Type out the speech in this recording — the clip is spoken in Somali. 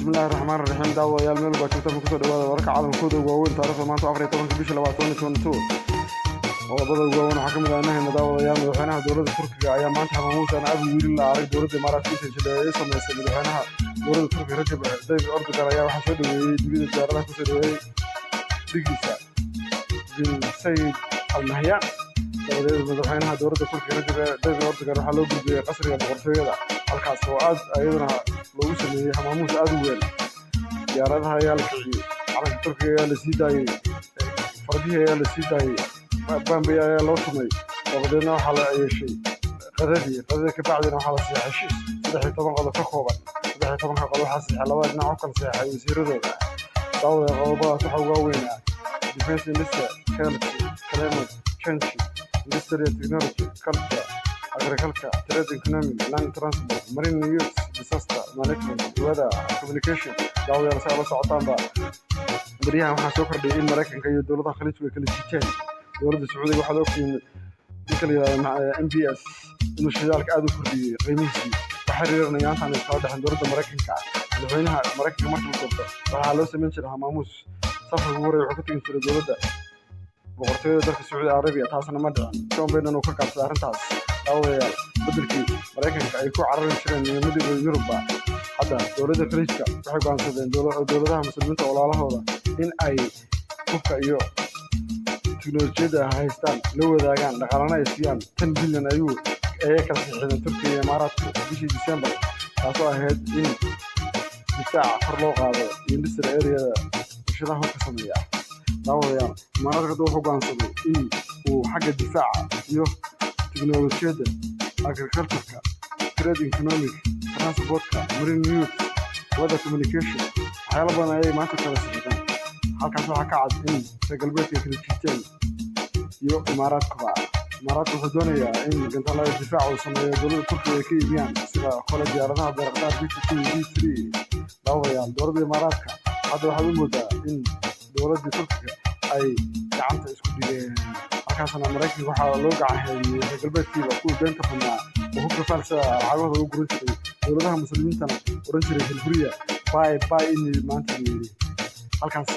بسم الله الرحمن الرحيم دعوة يا الملك وشوطة من كتر دوادة وركع عالم كودة وقوين تعرف ما أنتوا أفريقيا طبعا كبيش لبعضون تونتون وضد وقوين وحكم لأنه إن دعوة يا الملك وحنا دولة تركيا أيام ما أنت حماموس أنا أبي يقول الله عليك دولة الإمارات كيف تجد اسم يسمى وحنا دولة تركيا رجب دايب الأرض كرايا وحشد ويجيب الجارة كسر وهي دقيسة بن سيد المهيان madaxweynaha dowladda Turkiga Recep Erdogan waxa loo gudbiyay qasriga boqortooyada halkaas oo aad ayadana lagu sameeyay xamaamuus aad u weyn diyaaradaha ayaa la kiciyay calanka Turkiga ayaa la sii daayay fardihi ayaa la sii daayay bambi ayaa loo tumay dabadeedna waxa la yeeshay qadadii ka bacdina waxa la siixay heshiis 13 qodob ka kooban 13 qodob waxa siixay laba dhinac oo kala siixay wasiiradooda dawlada qodobadaas waxa ugu weynaa defense minister climate change industry technology, culture, agriculture, trade, economy, land transport, marine use, disaster management, weather, communication. دعوة يا رسالة سعطان بقى. بريها وحنا سوكر بين مريكان كي دولة خليج وكل شيء. دولة السعودية واحد وكل يمكن مع MBS إنه شجالك أدو كردي قيميسي. تحريرنا يانت عن الصادق عن دولة مريكان كا. لهنا مريكان مرة مطلوبة. وحلو سمنشر هماموس سفر وري وحكتين في الدولة. boqortooyada dalka Sacuudi Arabiya taasna ma dhicin John Biden oo ka qabsaday arrintaas dawladda beddelkii Mareykanka ay ku carari jireen midowga Yurub hadda dowladda Khaliijka waxay go'aansadeen dowladaha muslimiinta walaalahooda in ay hubka iyo teknoolojiyada haystaan la wadaagaan dhaqaalana ay siiyaan 10 bilyan ayuu kala saxiixdeen Turkiga iyo Imaaraadka bishii December taasoo ahayd in difaaca kor loo qaado industry area shaqada hubka sameeya دعوة مرات قدوة حقان صدو إن وحاجة دفاع يو تكنولوجيا agriculture trade economic transport marine news weather communication waxyaalo badan ayay maanta kala socdaan halkaas waxa ka cad in galbeedka kala jirteen iyo imaaraadka wuxuu doonayaa in gantaalaha difaaca uu sameeyo dowladda Turkiga ay ka iibiyaan sida kole diyaaradaha beerqaad B2B3 dowladda imaaraadka hadda waxaad u moodaa in dowladda Turkiga ay gacanta isku dhigeen halkaasna Mareykanka waxa loo gacan hayay galbeedkiiba ku beenta xunaa oo hubka falsa lacagooda ugu gurin jiray dowladaha muslimiintana oran jiray Hungariya bye in maanta halkaas